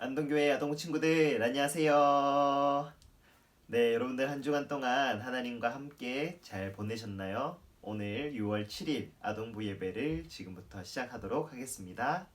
안동교회 아동 친구들 안녕하세요. 네, 여러분들 한 주간 동안 하나님과 함께 잘 보내셨나요? 오늘 6월 7일 아동부 예배를 지금부터 시작하도록 하겠습니다.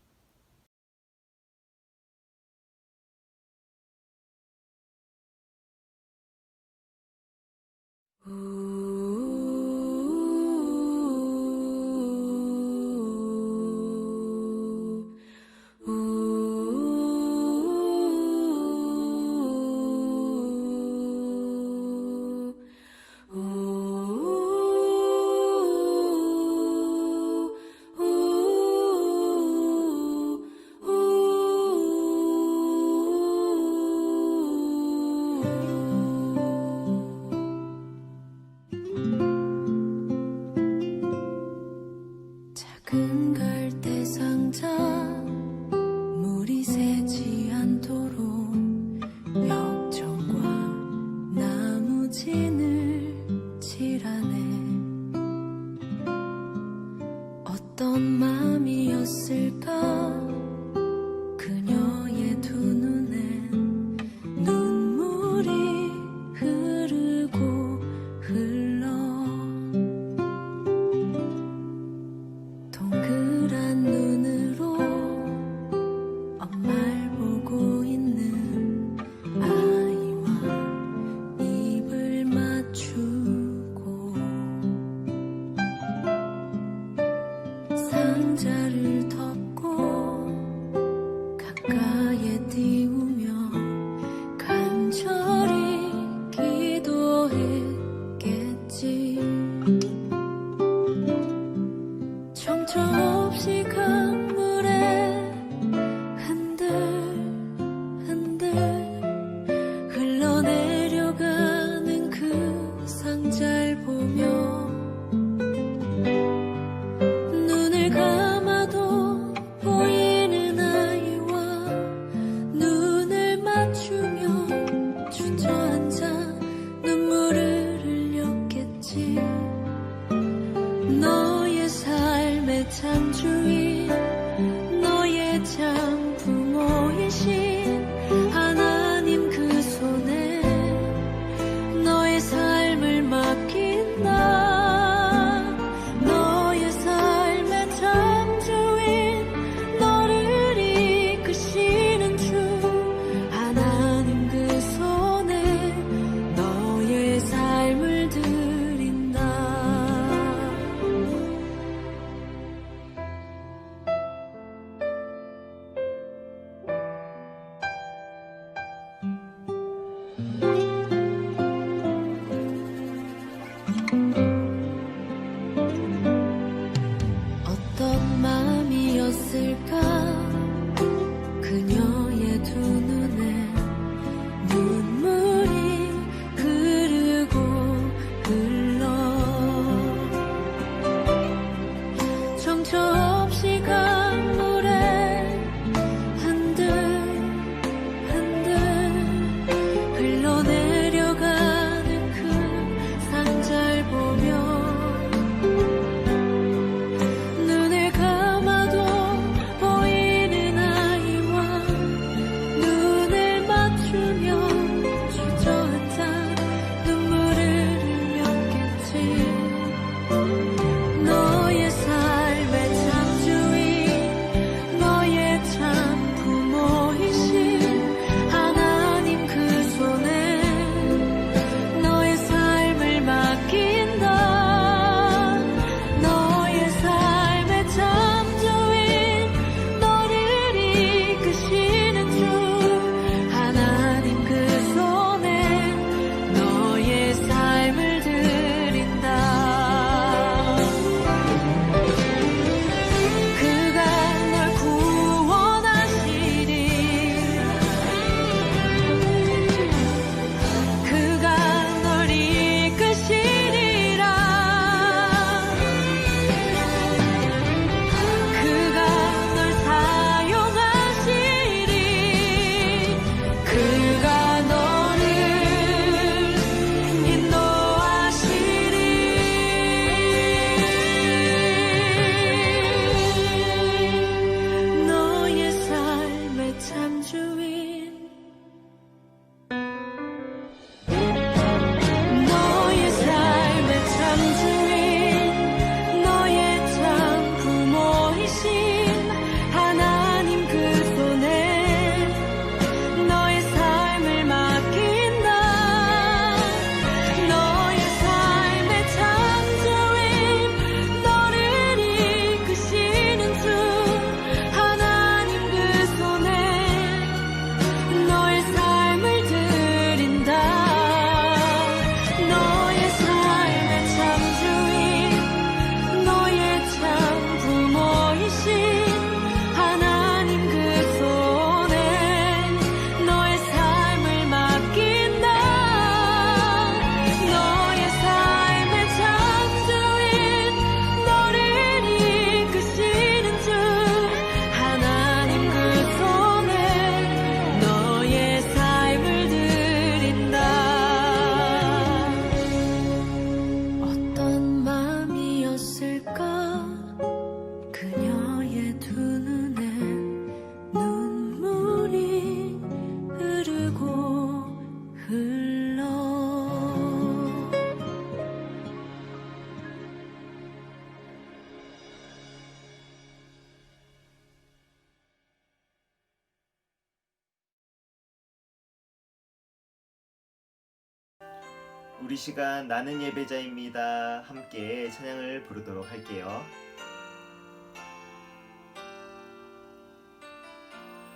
우리 시간 나는 예배자입니다. 함께 찬양을 부르도록 할게요.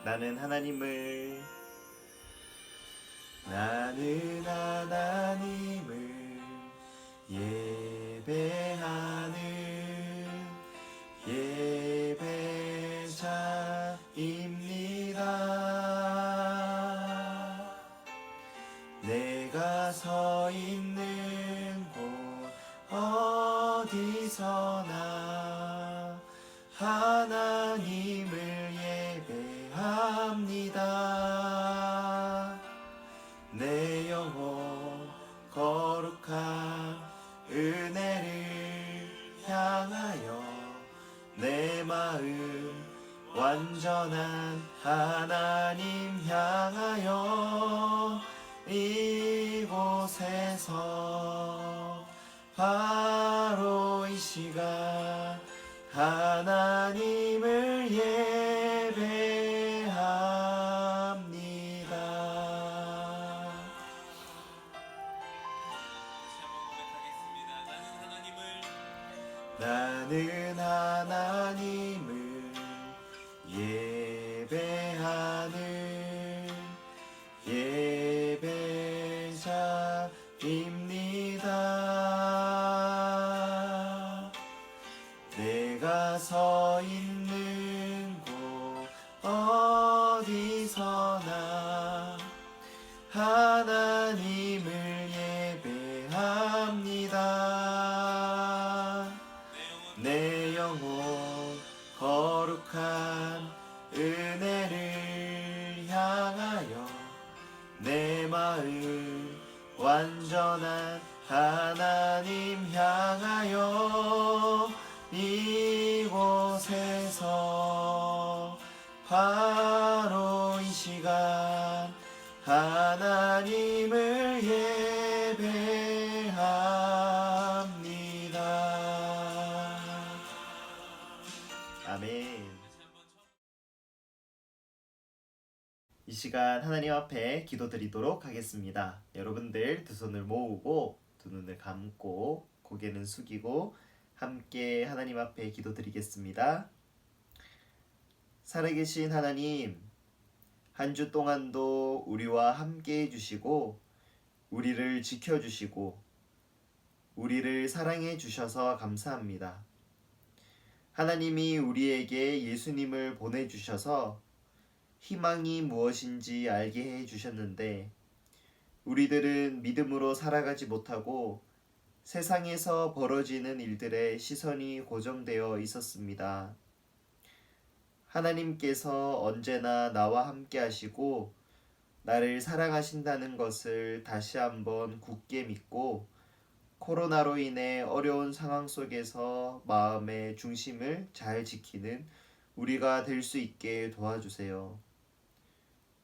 나는 하나님을 예배하는 예배자입니다. 내가 서 있는 곳 어디서나 하나님을 예배합니다. 내 영혼 거룩한 은혜를 향하여 내 마음 완전한 하나님 향하여 이곳에서 바로 이 시간 하나님을 예배합니다. 나는 하나님을 예배하는 예배자입니다. 내가 서 있는 곳 어디서나 하나님을 예배합니다. 내 영혼 거룩한 은혜를 향하여 내 마음 완전한 하나님 향하여 이곳에서 바로 이 시간 하나님을 예배합니다. 아멘. 이 시간 하나님 앞에 기도드리도록 하겠습니다. 여러분들 두 손을 모으고 두 눈을 감고 고개는 숙이고 함께 하나님 앞에 기도드리겠습니다. 살아계신 하나님, 한 주 동안도 우리와 함께 해주시고 우리를 지켜주시고 우리를 사랑해 주셔서 감사합니다. 하나님이 우리에게 예수님을 보내주셔서 희망이 무엇인지 알게 해주셨는데 우리들은 믿음으로 살아가지 못하고 세상에서 벌어지는 일들에 시선이 고정되어 있었습니다. 하나님께서 언제나 나와 함께 하시고 나를 사랑하신다는 것을 다시 한번 굳게 믿고 코로나로 인해 어려운 상황 속에서 마음의 중심을 잘 지키는 우리가 될 수 있게 도와주세요.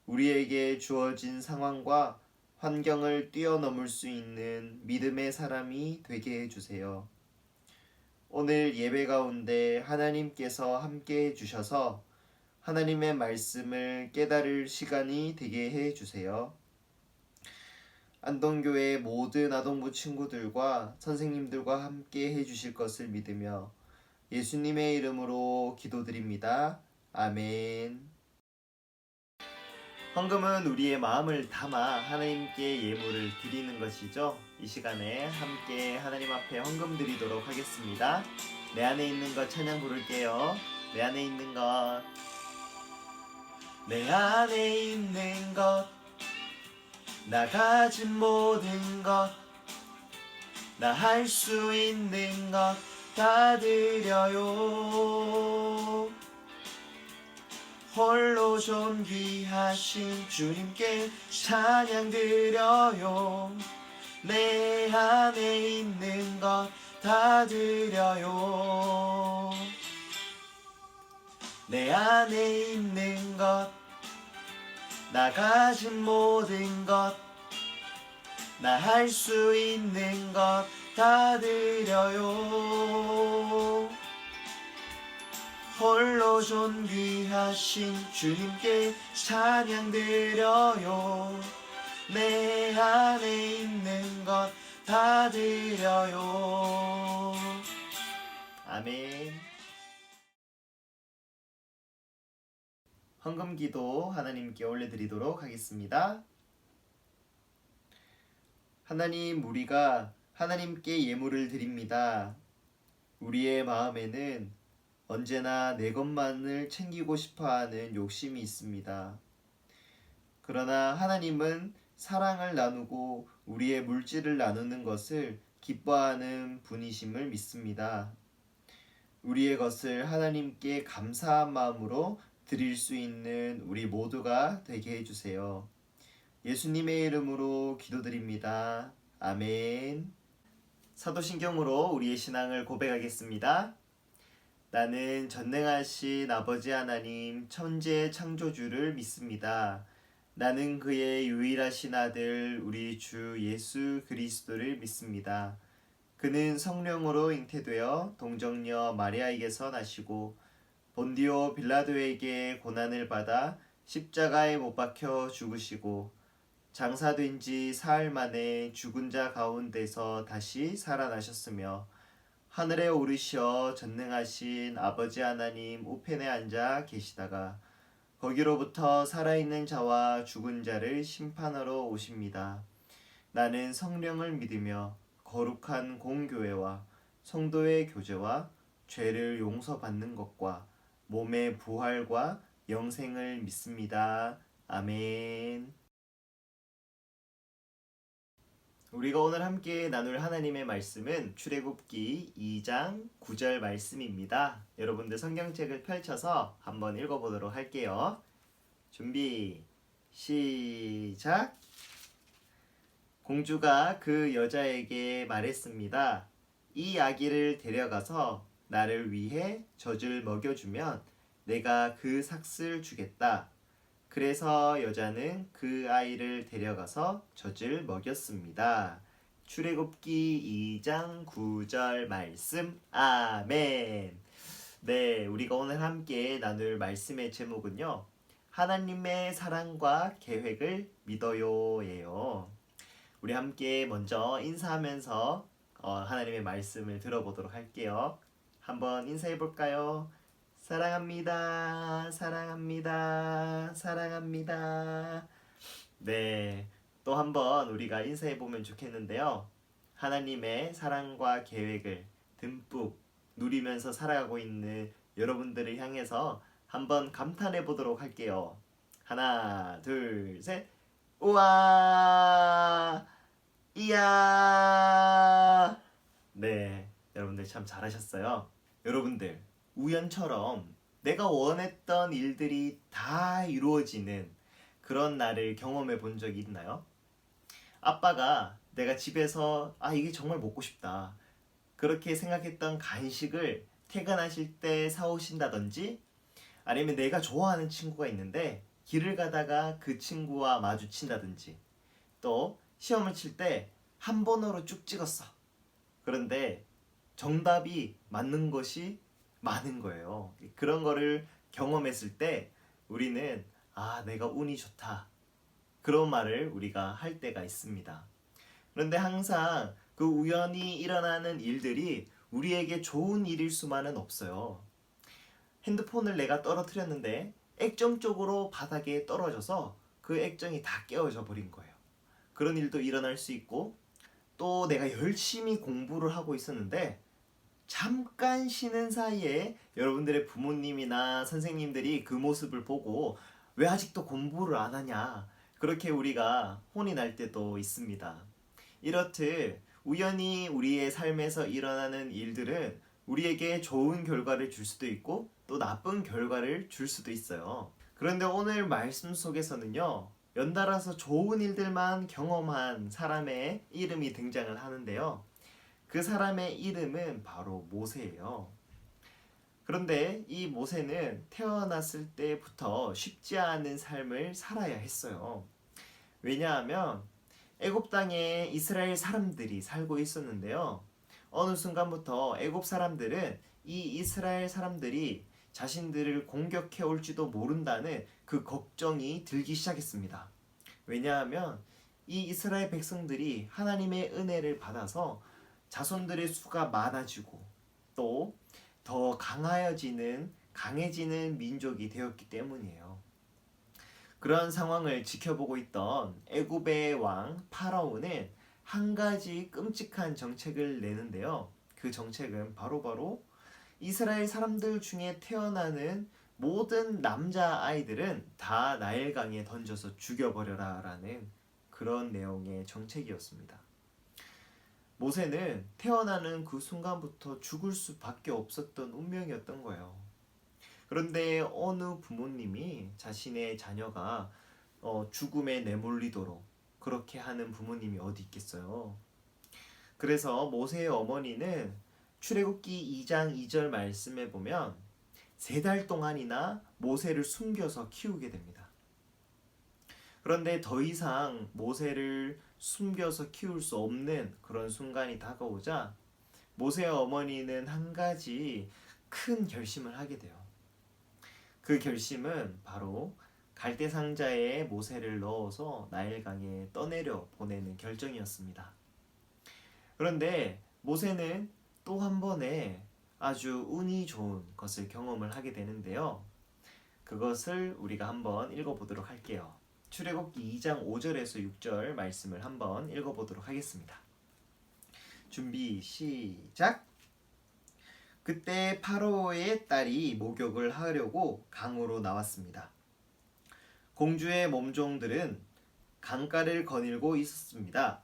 우리에게 주어진 상황과 환경을 뛰어넘을 수 있는 믿음의 사람이 되게 해주세요. 오늘 예배 가운데 하나님께서 함께 해주셔서 하나님의 말씀을 깨달을 시간이 되게 해주세요. 안동교회 모든 아동부 친구들과 선생님들과 함께 해주실 것을 믿으며 예수님의 이름으로 기도드립니다. 아멘. 헌금은 우리의 마음을 담아 하나님께 예물을 드리는 것이죠. 이 시간에 함께 하나님 앞에 헌금 드리도록 하겠습니다. 내 안에 있는 것 찬양 부를게요. 내 안에 있는 것, 내 안에 있는 것, 나 가진 모든 것, 나 할 수 있는 것 다 드려요. 홀로 존귀하신 주님께 찬양 드려요. 내 안에 있는 것 다 드려요. 내 안에 있는 것, 나 가진 모든 것, 나 할 수 있는 것 다 드려요. 홀로 존귀하신 주님께 찬양 드려요. 내 안에 있는 것 다 드려요. 아멘. 헌금기도 하나님께 올려드리도록 하겠습니다. 하나님, 우리가 하나님께 예물을 드립니다. 우리의 마음에는 언제나 내 것만을 챙기고 싶어하는 욕심이 있습니다. 그러나 하나님은 사랑을 나누고 우리의 물질을 나누는 것을 기뻐하는 분이심을 믿습니다. 우리의 것을 하나님께 감사한 마음으로 드릴 수 있는 우리 모두가 되게 해주세요. 예수님의 이름으로 기도드립니다. 아멘. 사도신경으로 우리의 신앙을 고백하겠습니다. 나는 전능하신 아버지 하나님 천재 창조주를 믿습니다. 나는 그의 유일하신 아들 우리 주 예수 그리스도를 믿습니다. 그는 성령으로 잉태되어 동정녀 마리아에게서 나시고 본디오 빌라도에게 고난을 받아 십자가에 못 박혀 죽으시고 장사된 지 사흘 만에 죽은 자 가운데서 다시 살아나셨으며 하늘에 오르시어 전능하신 아버지 하나님 우편에 앉아 계시다가 거기로부터 살아있는 자와 죽은 자를 심판하러 오십니다. 나는 성령을 믿으며 거룩한 공교회와 성도의 교제와 죄를 용서받는 것과 몸의 부활과 영생을 믿습니다. 아멘. 우리가 오늘 함께 나눌 하나님의 말씀은 출애굽기 2장 9절 말씀입니다. 여러분들 성경책을 펼쳐서 한번 읽어보도록 할게요. 준비, 시작! 공주가 그 여자에게 말했습니다. 이 아기를 데려가서 나를 위해 젖을 먹여주면 내가 그 삭을 주겠다. 그래서 여자는 그 아이를 데려가서 젖을 먹였습니다. 출애굽기 2장 9절 말씀. 아멘. 네, 우리가 오늘 함께 나눌 말씀의 제목은요. 하나님의 사랑과 계획을 믿어요예요. 우리 함께 먼저 인사하면서 하나님의 말씀을 들어보도록 할게요. 한번 인사해 볼까요? 사랑합니다. 사랑합니다. 사랑합니다. 네, 또 한번 우리가 인사해 보면 좋겠는데요. 하나님의 사랑과 계획을 듬뿍 누리면서 살아가고 있는 여러분들을 향해서 한번 감탄해 보도록 할게요. 하나, 둘, 셋. 우와! 이야! 네, 여러분들 참 잘하셨어요. 여러분들, 우연처럼 내가 원했던 일들이 다 이루어지는 그런 날을 경험해 본 적이 있나요? 아빠가 내가 집에서 이게 정말 먹고 싶다 그렇게 생각했던 간식을 퇴근하실 때 사오신다든지, 아니면 내가 좋아하는 친구가 있는데 길을 가다가 그 친구와 마주친다든지, 또 시험을 칠 때 한 번호로 쭉 찍었어. 그런데 정답이 맞는 것이 많은 거예요. 그런 거를 경험했을 때 우리는 내가 운이 좋다 그런 말을 우리가 할 때가 있습니다. 그런데 항상 그 우연히 일어나는 일들이 우리에게 좋은 일일 수만은 없어요. 핸드폰을 내가 떨어뜨렸는데 액정적으로 바닥에 떨어져서 그 액정이 다 깨어져 버린 거예요. 그런 일도 일어날 수 있고, 또 내가 열심히 공부를 하고 있었는데 잠깐 쉬는 사이에 여러분들의 부모님이나 선생님들이 그 모습을 보고 왜 아직도 공부를 안 하냐 그렇게 우리가 혼이 날 때도 있습니다. 이렇듯 우연히 우리의 삶에서 일어나는 일들은 우리에게 좋은 결과를 줄 수도 있고 또 나쁜 결과를 줄 수도 있어요. 그런데 오늘 말씀 속에서는요, 연달아서 좋은 일들만 경험한 사람의 이름이 등장을 하는데요. 그 사람의 이름은 바로 모세예요. 그런데 이 모세는 태어났을 때부터 쉽지 않은 삶을 살아야 했어요. 왜냐하면 애굽 땅에 이스라엘 사람들이 살고 있었는데요. 어느 순간부터 애굽 사람들은 이 이스라엘 사람들이 자신들을 공격해 올지도 모른다는 그 걱정이 들기 시작했습니다. 왜냐하면 이 이스라엘 백성들이 하나님의 은혜를 받아서 자손들의 수가 많아지고 또 더 강해지는 민족이 되었기 때문이에요. 그런 상황을 지켜보고 있던 애굽의 왕 파라오는 한 가지 끔찍한 정책을 내는데요. 그 정책은 바로 이스라엘 사람들 중에 태어나는 모든 남자 아이들은 다 나일강에 던져서 죽여버려라 라는 그런 내용의 정책이었습니다. 모세는 태어나는 그 순간부터 죽을 수밖에 없었던 운명이었던 거예요. 그런데 어느 부모님이 자신의 자녀가 죽음에 내몰리도록 그렇게 하는 부모님이 어디 있겠어요. 그래서 모세의 어머니는 출애굽기 2장 2절 말씀에 보면 3달 동안이나 모세를 숨겨서 키우게 됩니다. 그런데 더 이상 모세를 숨겨서 키울 수 없는 그런 순간이 다가오자 모세의 어머니는 한 가지 큰 결심을 하게 돼요. 그 결심은 바로 갈대 상자에 모세를 넣어서 나일강에 떠내려 보내는 결정이었습니다. 그런데 모세는 또 한 번에 아주 운이 좋은 것을 경험을 하게 되는데요. 그것을 우리가 한번 읽어보도록 할게요. 출애굽기 2장 5절에서 6절 말씀을 한번 읽어보도록 하겠습니다. 준비 시작! 그때 파로의 딸이 목욕을 하려고 강으로 나왔습니다. 공주의 몸종들은 강가를 거닐고 있었습니다.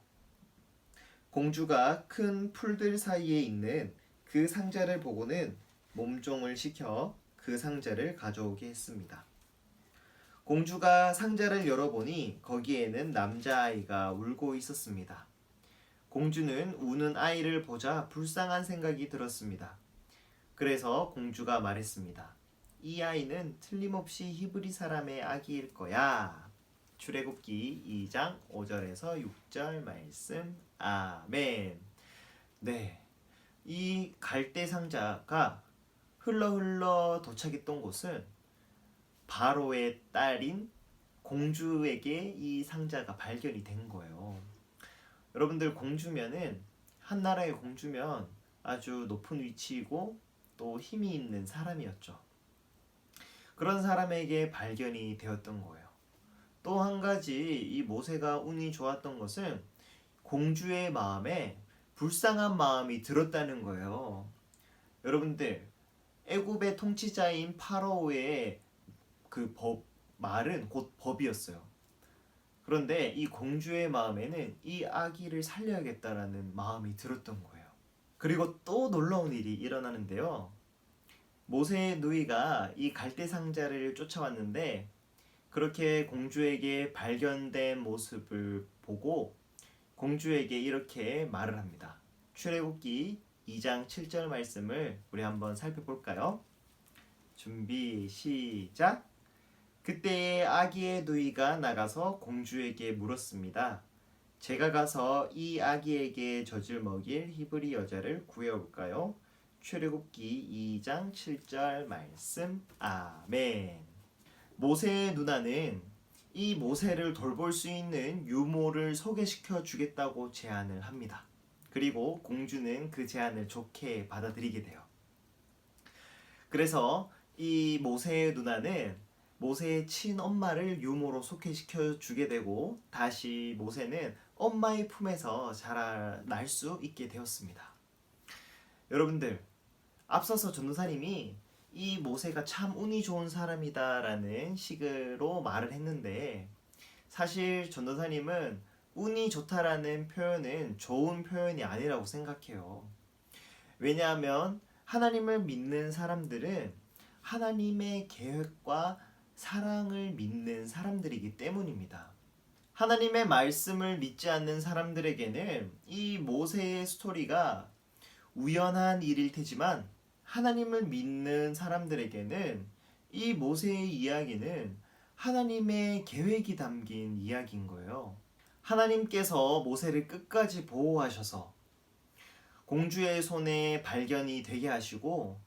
공주가 큰 풀들 사이에 있는 그 상자를 보고는 몸종을 시켜 그 상자를 가져오게 했습니다. 공주가 상자를 열어보니 거기에는 남자아이가 울고 있었습니다. 공주는 우는 아이를 보자 불쌍한 생각이 들었습니다. 그래서 공주가 말했습니다. 이 아이는 틀림없이 히브리 사람의 아기일 거야. 출애굽기 2장 5절에서 6절 말씀. 아멘. 네, 이 갈대 상자가 흘러 도착했던 곳은 바로의 딸인 공주에게 이 상자가 발견이 된 거예요. 여러분들, 공주면은 한 나라의 공주면 아주 높은 위치이고 또 힘이 있는 사람이었죠. 그런 사람에게 발견이 되었던 거예요. 또 한 가지 이 모세가 운이 좋았던 것은 공주의 마음에 불쌍한 마음이 들었다는 거예요. 여러분들, 애굽의 통치자인 파라오의 그 말은 곧 법이었어요. 그런데 이 공주의 마음에는 이 아기를 살려야겠다라는 마음이 들었던 거예요. 그리고 또 놀라운 일이 일어나는데요. 모세의 누이가 이 갈대 상자를 쫓아왔는데 그렇게 공주에게 발견된 모습을 보고 공주에게 이렇게 말을 합니다. 출애굽기 2장 7절 말씀을 우리 한번 살펴볼까요? 준비 시작! 그때에 아기의 누이가 나가서 공주에게 물었습니다. 제가 가서 이 아기에게 젖을 먹일 히브리 여자를 구해올까요? 출애굽기 2장 7절 말씀. 아멘. 모세의 누나는 이 모세를 돌볼 수 있는 유모를 소개시켜 주겠다고 제안을 합니다. 그리고 공주는 그 제안을 좋게 받아들이게 돼요. 그래서 이 모세의 누나는 모세의 친엄마를 유모로 소개시켜 주게 되고 다시 모세는 엄마의 품에서 자라날 수 있게 되었습니다. 여러분들, 앞서서 전도사님이 이 모세가 참 운이 좋은 사람이다라는 식으로 말을 했는데 사실 전도사님은 운이 좋다라는 표현은 좋은 표현이 아니라고 생각해요. 왜냐하면 하나님을 믿는 사람들은 하나님의 계획과 사랑을 믿는 사람들이기 때문입니다. 하나님의 말씀을 믿지 않는 사람들에게는 이 모세의 스토리가 우연한 일일 테지만 하나님을 믿는 사람들에게는 이 모세의 이야기는 하나님의 계획이 담긴 이야기인 거예요. 하나님께서 모세를 끝까지 보호하셔서 공주의 손에 발견이 되게 하시고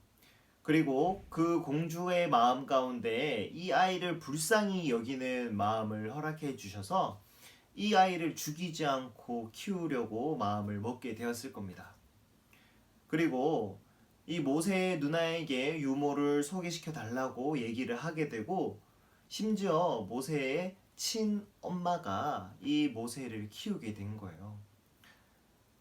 그리고 그 공주의 마음 가운데 이 아이를 불쌍히 여기는 마음을 허락해 주셔서 이 아이를 죽이지 않고 키우려고 마음을 먹게 되었을 겁니다. 그리고 이 모세의 누나에게 유모를 소개시켜 달라고 얘기를 하게 되고, 심지어 모세의 친엄마가 이 모세를 키우게 된 거예요.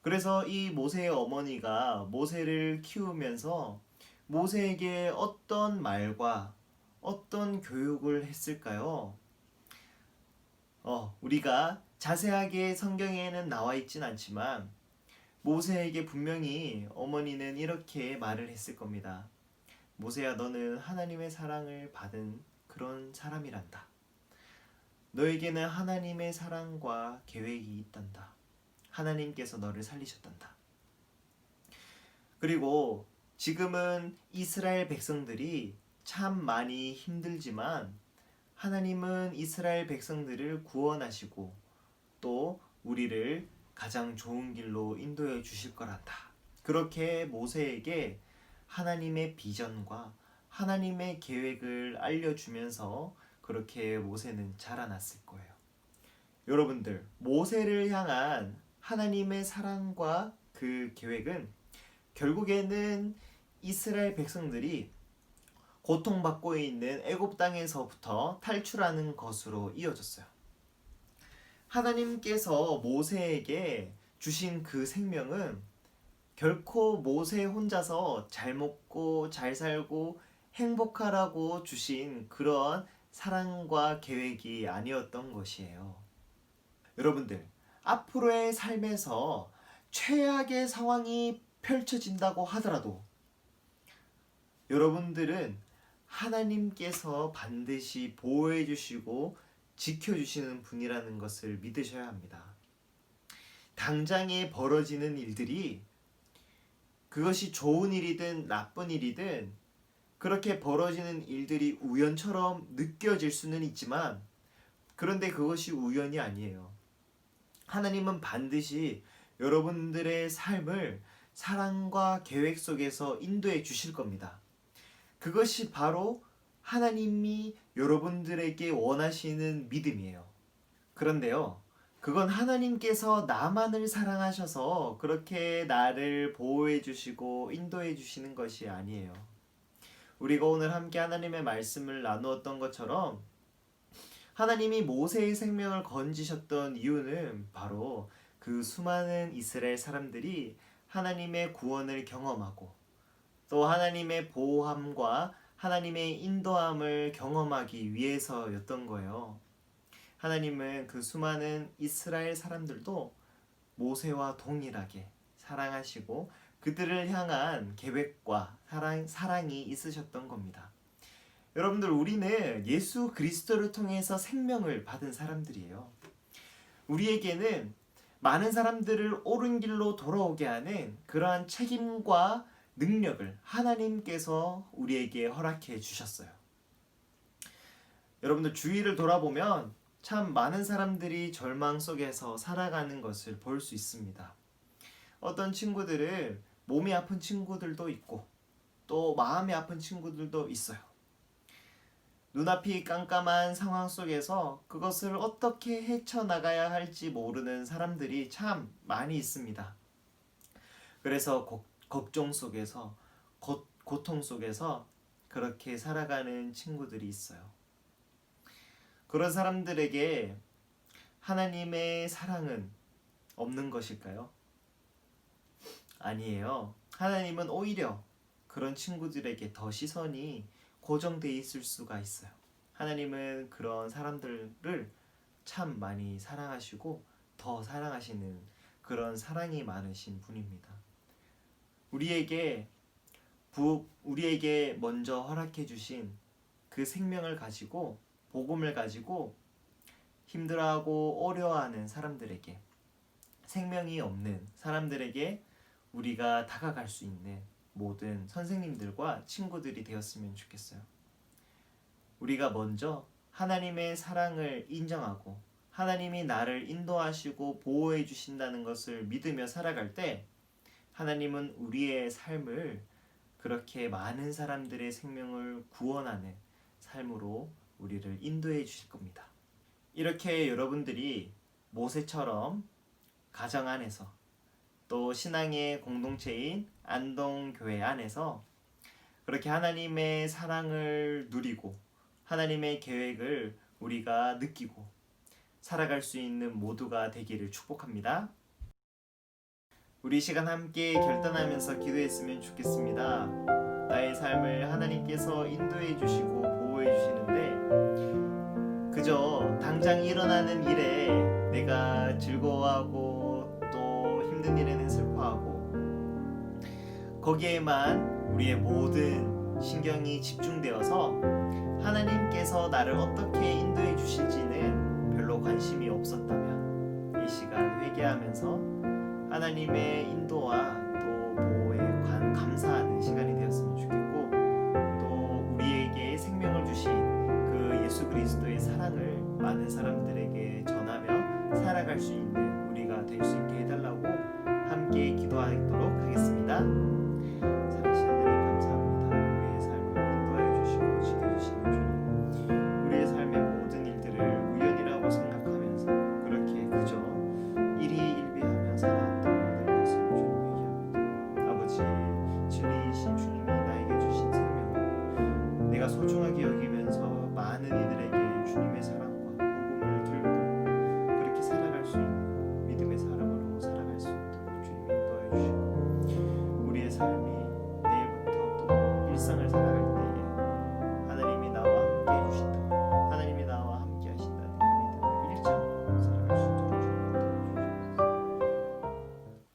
그래서 이 모세의 어머니가 모세를 키우면서 모세에게 어떤 말과 어떤 교육을 했을까요? 우리가 자세하게 성경에는 나와 있진 않지만 모세에게 분명히 어머니는 이렇게 말을 했을 겁니다. 모세야, 너는 하나님의 사랑을 받은 그런 사람이란다. 너에게는 하나님의 사랑과 계획이 있단다. 하나님께서 너를 살리셨단다. 그리고 지금은 이스라엘 백성들이 참 많이 힘들지만 하나님은 이스라엘 백성들을 구원하시고 또 우리를 가장 좋은 길로 인도해 주실 거란다. 그렇게 모세에게 하나님의 비전과 하나님의 계획을 알려주면서 그렇게 모세는 자라났을 거예요. 여러분들, 모세를 향한 하나님의 사랑과 그 계획은 결국에는 이스라엘 백성들이 고통받고 있는 애굽 땅에서부터 탈출하는 것으로 이어졌어요. 하나님께서 모세에게 주신 그 생명은 결코 모세 혼자서 잘 먹고 잘 살고 행복하라고 주신 그런 사랑과 계획이 아니었던 것이에요. 여러분들, 앞으로의 삶에서 최악의 상황이 펼쳐진다고 하더라도 여러분들은 하나님께서 반드시 보호해 주시고 지켜주시는 분이라는 것을 믿으셔야 합니다. 당장에 벌어지는 일들이 그것이 좋은 일이든 나쁜 일이든 그렇게 벌어지는 일들이 우연처럼 느껴질 수는 있지만 그런데 그것이 우연이 아니에요. 하나님은 반드시 여러분들의 삶을 사랑과 계획 속에서 인도해 주실 겁니다. 그것이 바로 하나님이 여러분들에게 원하시는 믿음이에요. 그런데요, 그건 하나님께서 나만을 사랑하셔서 그렇게 나를 보호해 주시고 인도해 주시는 것이 아니에요. 우리가 오늘 함께 하나님의 말씀을 나누었던 것처럼 하나님이 모세의 생명을 건지셨던 이유는 바로 그 수많은 이스라엘 사람들이 하나님의 구원을 경험하고 또 하나님의 보호함과 하나님의 인도함을 경험하기 위해서였던 거예요. 하나님은 그 수많은 이스라엘 사람들도 모세와 동일하게 사랑하시고 그들을 향한 계획과 사랑이 있으셨던 겁니다. 여러분들, 우리는 예수 그리스도를 통해서 생명을 받은 사람들이에요. 우리에게는 많은 사람들을 옳은 길로 돌아오게 하는 그러한 책임과 능력을 하나님께서 우리에게 허락해 주셨어요. 여러분들, 주위를 돌아보면 참 많은 사람들이 절망 속에서 살아가는 것을 볼 수 있습니다. 어떤 친구들은 몸이 아픈 친구들도 있고 또 마음이 아픈 친구들도 있어요. 눈앞이 깜깜한 상황 속에서 그것을 어떻게 헤쳐나가야 할지 모르는 사람들이 참 많이 있습니다. 그래서 걱정 속에서 고통 속에서 그렇게 살아가는 친구들이 있어요. 그런 사람들에게 하나님의 사랑은 없는 것일까요? 아니에요. 하나님은 오히려 그런 친구들에게 더 시선이 고정되어 있을 수가 있어요. 하나님은 그런 사람들을 참 많이 사랑하시고 더 사랑하시는 그런 사랑이 많으신 분입니다. 우리에게 먼저 허락해 주신 그 생명을 가지고 복음을 가지고 힘들어하고 어려워하는 사람들에게, 생명이 없는 사람들에게 우리가 다가갈 수 있는 모든 선생님들과 친구들이 되었으면 좋겠어요. 우리가 먼저 하나님의 사랑을 인정하고 하나님이 나를 인도하시고 보호해 주신다는 것을 믿으며 살아갈 때 하나님은 우리의 삶을 그렇게 많은 사람들의 생명을 구원하는 삶으로 우리를 인도해 주실 겁니다. 이렇게 여러분들이 모세처럼 가정 안에서 또 신앙의 공동체인 안동교회 안에서 그렇게 하나님의 사랑을 누리고 하나님의 계획을 우리가 느끼고 살아갈 수 있는 모두가 되기를 축복합니다. 우리 시간 함께 결단하면서 기도했으면 좋겠습니다. 나의 삶을 하나님께서 인도해 주시고 보호해 주시는데 그저 당장 일어나는 일에 내가 즐거워하고 또 힘든 일에는 슬퍼하고 거기에만 우리의 모든 신경이 집중되어서 하나님께서 나를 어떻게 인도해 주실지는 별로 관심이 없었다면 이 시간 회개하면서 하나님의 인도와 또 보호에 감사하는 시간이 되었으면 좋겠고 또 우리에게 생명을 주신 그 예수 그리스도의 사랑을 많은 사람들에게 전하며 살아갈 수 있는 우리가 될 수 있게 해달라고 함께 기도하도록 하겠습니다. 사랑하신 하나님 감사합니다. 우리의 삶을 인도하여 주시고 지켜주시는 주님, 우리의 삶의 모든 일들을 우연이라고 생각하면서 그렇게 그저 일희일비하며 살아왔던 것을 주님 회개합니다. 아버지, 진리이신 주님이 나에게 주신 생명을 내가 소중하게 여기면서 많은 이들에게 주님의 사랑과 복음을 들고 그렇게 살아갈 수 있는 믿음의 사람으로 살아갈 수 있도록 주님 인도해 주시고 우리의 삶이 내일부터 또 일상을 살아갈 때에 하나님이 나와 함께 해주신다, 하나님이 나와 함께 하신다는 그 믿음을 잃지 않고 살아갈 수 있도록 주님 인도해 주시옵소서.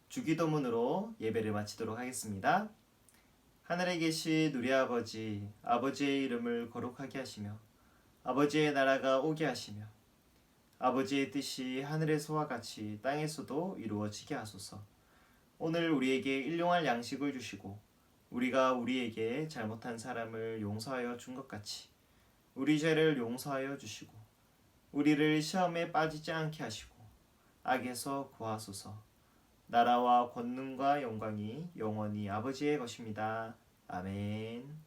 주기도문으로 예배를 마치도록 하겠습니다. 하늘에 계신 우리 아버지, 아버지의 이름을 거룩하게 하시며 아버지의 나라가 오게 하시며 아버지의 뜻이 하늘에서와 같이 땅에서도 이루어지게 하소서. 오늘 우리에게 일용할 양식을 주시고 우리가 우리에게 잘못한 사람을 용서하여 준 것 같이 우리 죄를 용서하여 주시고 우리를 시험에 빠지지 않게 하시고 악에서 구하소서. 나라와 권능과 영광이 영원히 아버지의 것입니다. 아멘.